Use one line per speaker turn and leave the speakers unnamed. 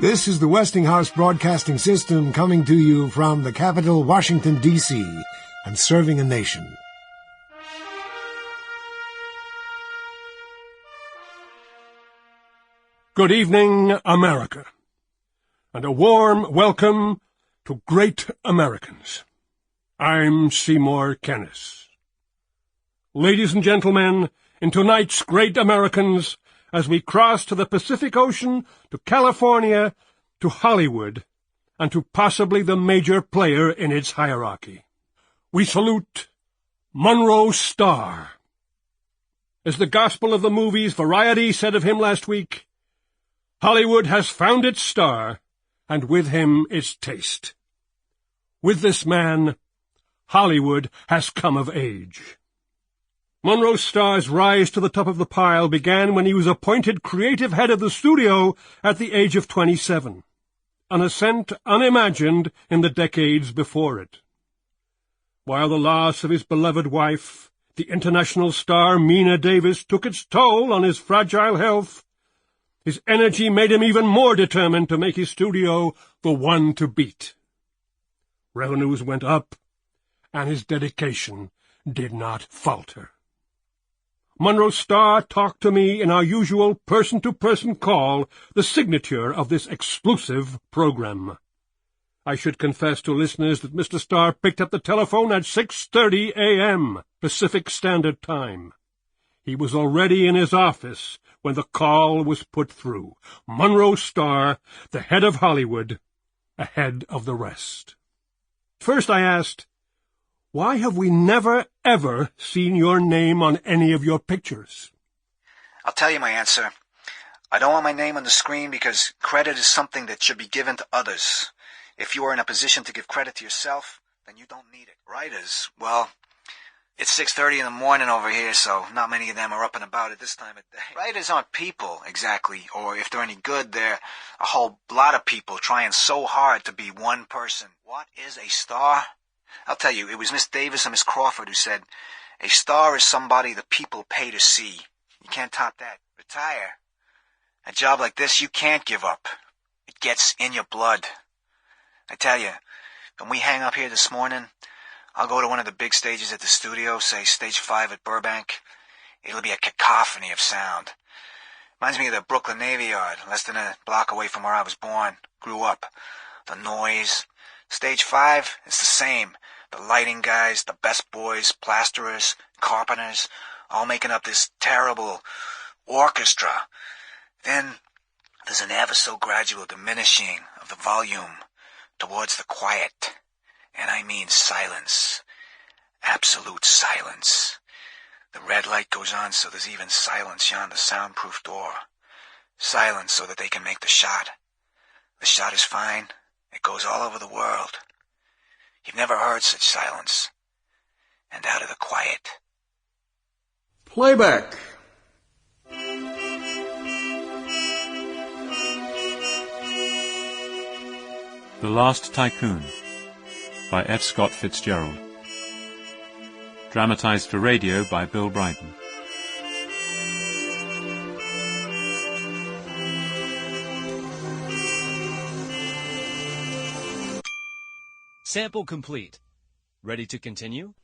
This is the Westinghouse Broadcasting System coming to you from the capital, Washington, D.C., and serving a nation. Good evening, America, and a warm welcome to Great Americans. I'm Seymour Kennis. Ladies and gentlemen, in tonight's Great Americans, as we cross to the Pacific Ocean, to California, to Hollywood, and to possibly the major player in its hierarchy, we salute Monroe Stahr. As the gospel of the movies Variety said of him last week, Hollywood has found its star, and with him its taste. With this man, Hollywood has come of age. Monroe Stahr's rise to the top of the pile began when he was appointed creative head of the studio at the age of 27, an ascent unimagined in the decades before it. While the loss of his beloved wife, the international star Mina Davis, took its toll on his fragile health, his energy made him even more determined to make his studio the one to beat. Revenues went up, and his dedication did not falter. Monroe Stahr talked to me in our usual person-to-person call, the signature of this exclusive program. I should confess to listeners that Mr. Stahr picked up the telephone at 6:30 a.m. Pacific Standard Time. He was already in his office when the call was put through. Monroe Stahr, the head of Hollywood, ahead of the rest. First I asked, why have we never, ever seen your name on any of your pictures?
I'll tell you my answer. I don't want my name on the screen because credit is something that should be given to others. If you are in a position to give credit to yourself, then you don't need it. Writers, well, it's 6:30 in the morning over here, so not many of them are up and about at this time of day. Writers aren't people, exactly, or if they're any good, they're a whole lot of people trying so hard to be one person. What is a star? I'll tell you, it was Miss Davis and Miss Crawford who said, a star is somebody the people pay to see. You can't top that. Retire. A job like this, you can't give up. It gets in your blood. I tell you, when we hang up here this morning, I'll go to one of the big stages at the studio, say Stage 5 at Burbank. It'll be a cacophony of sound. Reminds me of the Brooklyn Navy Yard, less than a block away from where I was born, grew up. The noise. Stage 5, it's the same. The lighting guys, the best boys, plasterers, carpenters, all making up this terrible orchestra. Then there's an ever-so-gradual diminishing of the volume towards the quiet. And I mean silence. Absolute silence. The red light goes on so there's even silence beyond the soundproof door. Silence so that they can make the shot. The shot is fine. It goes all over the world. You've never heard such silence. And out of the quiet.
Playback.
The Last Tycoon by F. Scott Fitzgerald. Dramatized for radio by Bill Bryden.
Sample complete. Ready to continue?